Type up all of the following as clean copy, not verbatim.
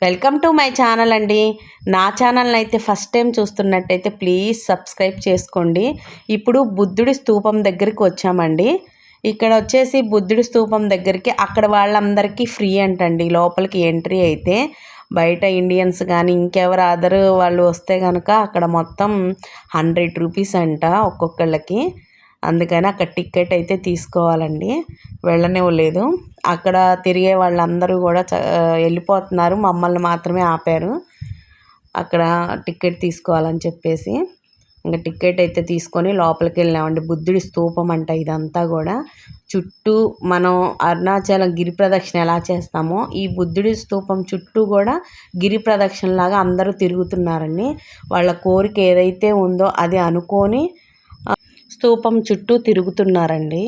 Welcome to my channel అండి. నా ఛానల్ని అయితే ఫస్ట్ టైం చూస్తున్నట్టయితే ప్లీజ్ సబ్స్క్రైబ్ చేసుకోండి. ఇప్పుడు బుద్ధుడి స్తూపం దగ్గరికి వచ్చామండి. ఇక్కడ వచ్చేసి బుద్ధుడి స్తూపం దగ్గరికి అక్కడ వాళ్ళందరికీ ఫ్రీ అంటండి లోపలికి ఎంట్రీ. అయితే బయట ఇండియన్స్ కానీ ఇంకెవరు అదర్ వాళ్ళు వస్తే కనుక అక్కడ మొత్తం 100 రూపీస్ అంట ఒక్కొక్కళ్ళకి. అందుకని అక్కడ టికెట్ అయితే తీసుకోవాలండి, వెళ్ళనివ్వలేదు. అక్కడ తిరిగే వాళ్ళందరూ కూడా వెళ్ళిపోతున్నారు, మమ్మల్ని మాత్రమే ఆపారు అక్కడ టికెట్ తీసుకోవాలని చెప్పేసి. ఇంకా టికెట్ అయితే తీసుకొని లోపలికి వెళ్ళామండి. బుద్ధుడి స్తూపం అంట ఇదంతా కూడా. చుట్టూ మనం అరుణాచలం గిరి ప్రదక్షిణ ఎలా చేస్తామో ఈ బుద్ధుడి స్తూపం చుట్టూ కూడా గిరి ప్రదక్షిణ లాగా అందరూ తిరుగుతున్నారండి. వాళ్ళ కోరిక ఏదైతే ఉందో అది అనుకొని స్తూపం చుట్టూ తిరుగుతున్నారండి.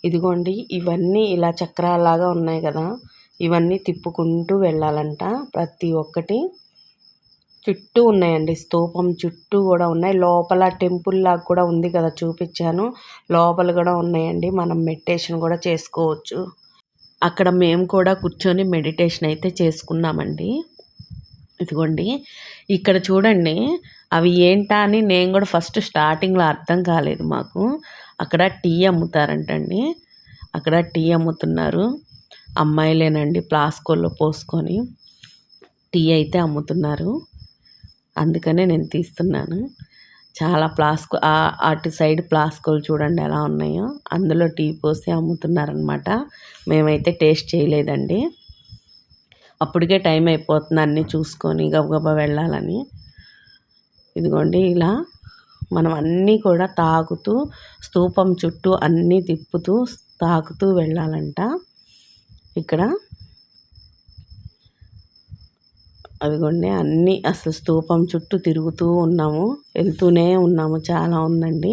ఇదిగోండి ఇవన్నీ ఇలా చక్రాలాగా ఉన్నాయి కదా, ఇవన్నీ తిప్పుకుంటూ వెళ్ళాలంట. ప్రతి ఒక్కటి చుట్టూ ఉన్నాయండి, స్తూపం చుట్టూ కూడా ఉన్నాయి. లోపల టెంపుల్ లాగా కూడా ఉంది కదా, చూపించాను. లోపల కూడా ఉన్నాయండి, మనం మెడిటేషన్ కూడా చేసుకోవచ్చు. అక్కడ మేము కూడా కూర్చొని మెడిటేషన్ అయితే చేసుకున్నామండి. ఇదిగోండి ఇక్కడ చూడండి, అవి ఏంటా అని నేను కూడా ఫస్ట్ స్టార్టింగ్లో అర్థం కాలేదు మాకు. అక్కడ టీ అమ్ముతారంటండి, అక్కడ టీ అమ్ముతున్నారు. అమ్మాయిలేనండి, ప్లాస్కోల్లో పోసుకొని టీ అయితే అమ్ముతున్నారు. అందుకనే నేను తీస్తున్నాను. చాలా ప్లాస్కో అటు సైడ్ ప్లాస్కోలు చూడండి ఎలా ఉన్నాయో, అందులో టీ పోసి అమ్ముతున్నారనమాట. మేమైతే టేస్ట్ చేయలేదండి, అప్పటికే టైం అయిపోతుంది అన్నీ చూసుకొని గబగబా వెళ్ళాలని. ఇదిగోండి ఇలా మనం అన్నీ కూడా తాగుతూ స్తూపం చుట్టూ అన్నీ తిప్పుతూ తాగుతూ వెళ్ళాలంట. ఇక్కడ అదిగోండి అన్నీ అసలు స్తూపం చుట్టూ తిరుగుతూ ఉన్నాము, వెళ్తూనే ఉన్నాము. చాలా ఉందండి.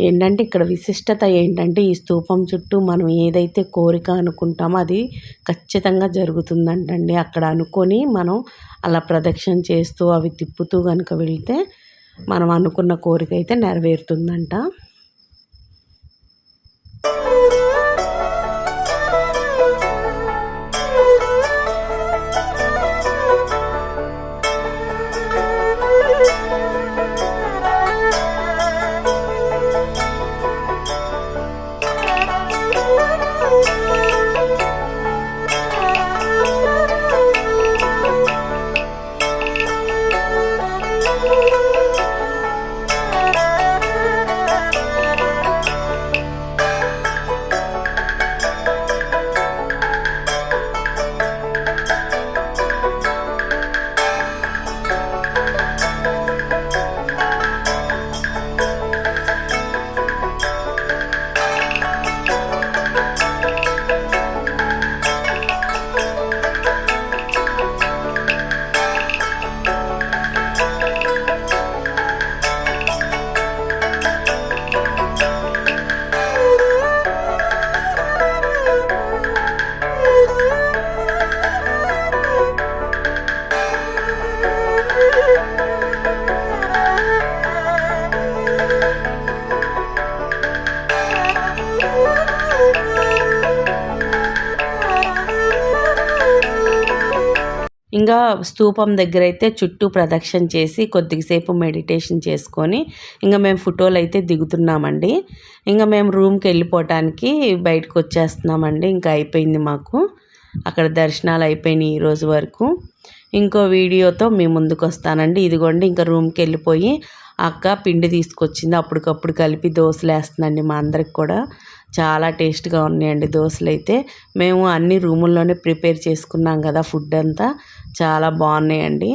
ఏంటంటే ఇక్కడ విశిష్టత ఏంటంటే, ఈ స్తూపం చుట్టూ మనం ఏదైతే కోరిక అనుకుంటామో అది ఖచ్చితంగా జరుగుతుందంటండి. అక్కడ అనుకొని మనం అలా ప్రదక్షిణ చేస్తూ అవి తిప్పుతూ కనుక వెళ్తే మనం అనుకున్న కోరిక అయితే నెరవేరుతుందంట. ఇంకా స్తూపం దగ్గర అయితే చుట్టూ ప్రదక్షిణ చేసి కొద్దిసేపు మెడిటేషన్ చేసుకొని ఇంకా మేము ఫోటోలు అయితే దిగుతున్నామండి. ఇంకా మేము రూమ్కి వెళ్ళిపోవటానికి బయటకు వచ్చేస్తున్నామండి. ఇంకా అయిపోయింది మాకు, అక్కడ దర్శనాలు అయిపోయినాయి ఈరోజు వరకు. ఇంకో వీడియోతో మీ ముందుకు వస్తానండి. ఇదిగోండి ఇంకా రూమ్కి వెళ్ళిపోయి అక్క పిండి తీసుకొచ్చింది, అప్పటికప్పుడు కలిపి దోశలు వేస్తుందండి మా అందరికి కూడా. చాలా టేస్ట్గా ఉన్నాయండి దోశలు అయితే. మేము అన్ని రూముల్లోనే ప్రిపేర్ చేసుకున్నాం కదా, ఫుడ్ అంతా చాలా బాగున్నాయండి.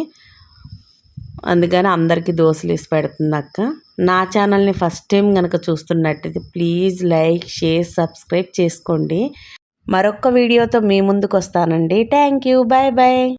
అందుకని అందరికీ దోశలు వేసి పెడుతుంది అక్క. నా ఛానల్ని ఫస్ట్ టైం కనుక చూస్తున్నట్టయితే ప్లీజ్ లైక్, షేర్, సబ్స్క్రైబ్ చేసుకోండి. మరొక వీడియోతో మీ ముందుకు వస్తానండి. Thank you, bye bye.